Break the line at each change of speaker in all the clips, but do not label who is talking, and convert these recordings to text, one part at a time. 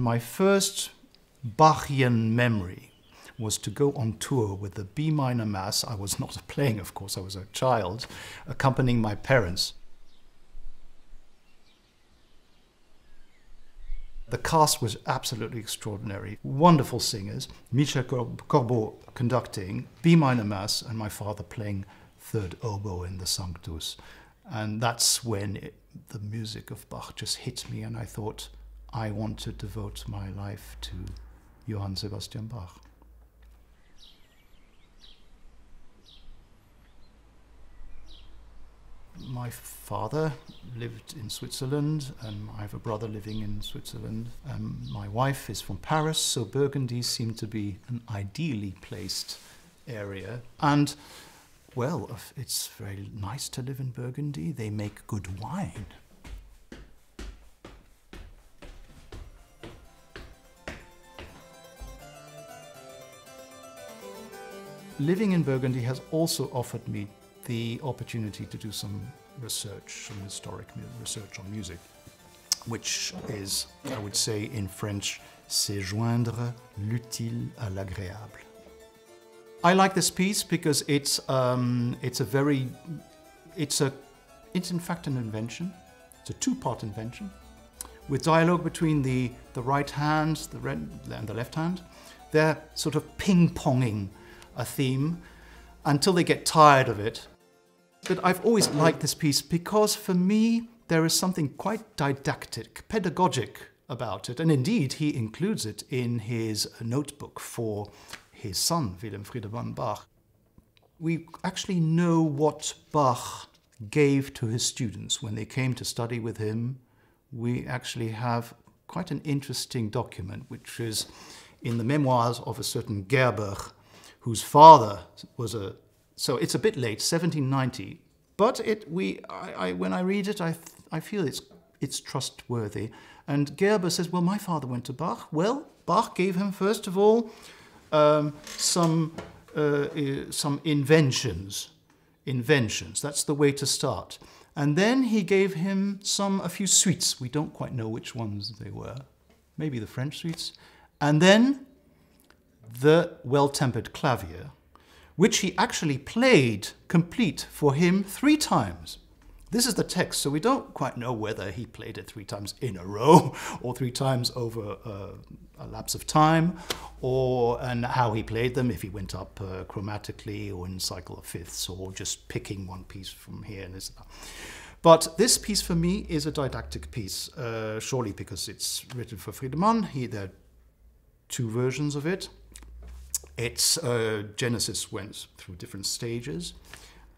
my first Bachian memory was to go on tour with the B minor Mass. I was not playing, of course, I was a child, accompanying my parents. The cast was absolutely extraordinary. Wonderful singers. Michel Corbeau conducting, B minor Mass, and my father playing third oboe in the Sanctus. And that's when the music of Bach just hit me, and I thought I want to devote my life to Johann Sebastian Bach. My father lived in Switzerland, and I have a brother living in Switzerland. My wife is from Paris, so Burgundy seemed to be an ideally placed area. And, well, it's very nice to live in Burgundy. They make good wine. Living in Burgundy has also offered me the opportunity to do some research, some historic research on music, which is, I would say in French, c'est joindre l'utile à l'agréable. I like this piece because it's in fact an invention. It's a two-part invention with dialogue between the right hand and the left hand. They're sort of ping-ponging a theme until they get tired of it. But I've always liked this piece because for me there is something quite didactic, pedagogic about it, and indeed he includes it in his notebook for his son, Wilhelm Friedemann Bach. We actually know what Bach gave to his students when they came to study with him. We actually have quite an interesting document, which is in the memoirs of a certain Gerber, whose father was so it's a bit late, 1790, but when I read it, I feel it's trustworthy. And Gerber says, well, my father went to Bach. Well, Bach gave him, first of all, some inventions. That's the way to start. And then he gave him a few suites. We don't quite know which ones they were. Maybe the French suites. And then the well-tempered clavier, which he actually played complete for him 3 times. This is the text, so we don't quite know whether he played it 3 times in a row or 3 times over a lapse of time, and how he played them, if he went up chromatically or in cycle of fifths, or just picking one piece from here and this. But this piece for me is a didactic piece, surely because it's written for Friedemann. There are 2 versions of it. Its genesis went through different stages.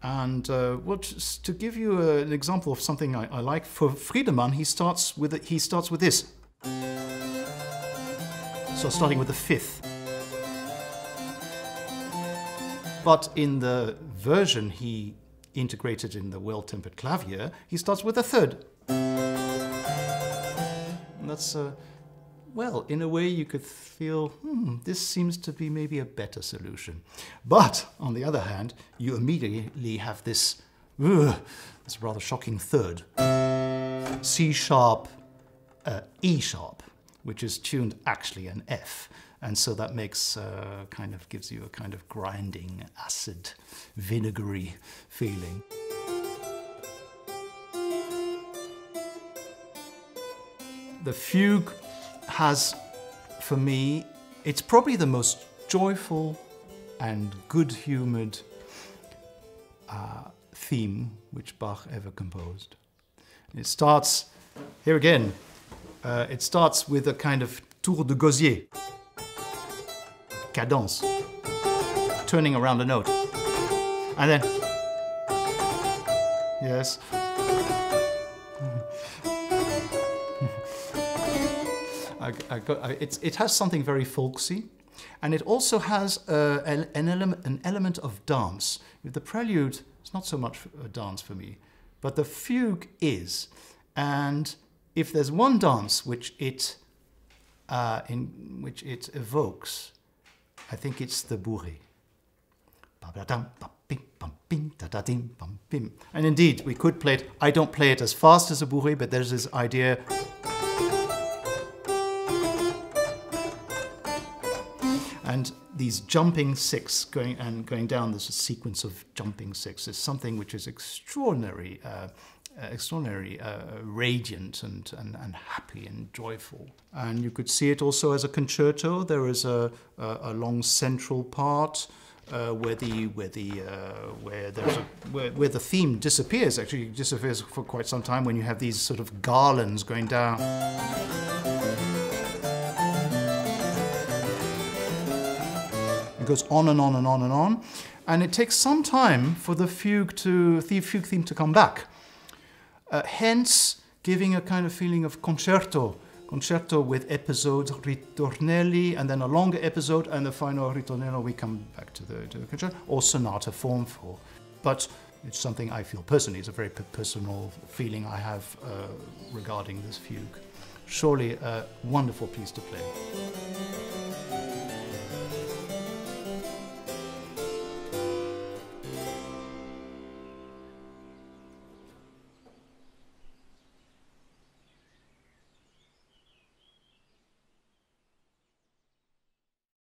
And to give you an example of something I like, for Friedemann, he starts with this. So starting with the 5th. But in the version he integrated in the well-tempered clavier, he starts with the 3rd. And that's well, in a way you could feel, this seems to be maybe a better solution. But, on the other hand, you immediately have this rather shocking 3rd. C sharp, E sharp, which is tuned actually an F. And so that makes, gives you a kind of grinding, acid, vinegary feeling. The fugue has, for me, it's probably the most joyful and good-humoured theme which Bach ever composed. It starts, here again, it starts with a kind of tour de gosier, cadence, turning around a note, and then, yes. It has something very folksy, and it also has an element of dance. The prelude is not so much a dance for me, but the fugue is. And if there's one dance which it evokes, I think it's the bourrée. And indeed, we could play it. I don't play it as fast as a bourrée, but there's this idea. And these jumping six going down, this sequence of jumping six is something which is extraordinary, radiant and happy and joyful. And you could see it also as a concerto. There is a long central part where the theme disappears. Actually, it disappears for quite some time when you have these sort of garlands going down. It goes on and on and on and on, and it takes some time for the fugue theme to come back. Hence, giving a kind of feeling of concerto with episodes, ritornelli, and then a longer episode, and the final ritornello, we come back to the concerto, or sonata form for. But it's something I feel personally, it's a very personal feeling I have regarding this fugue. Surely a wonderful piece to play.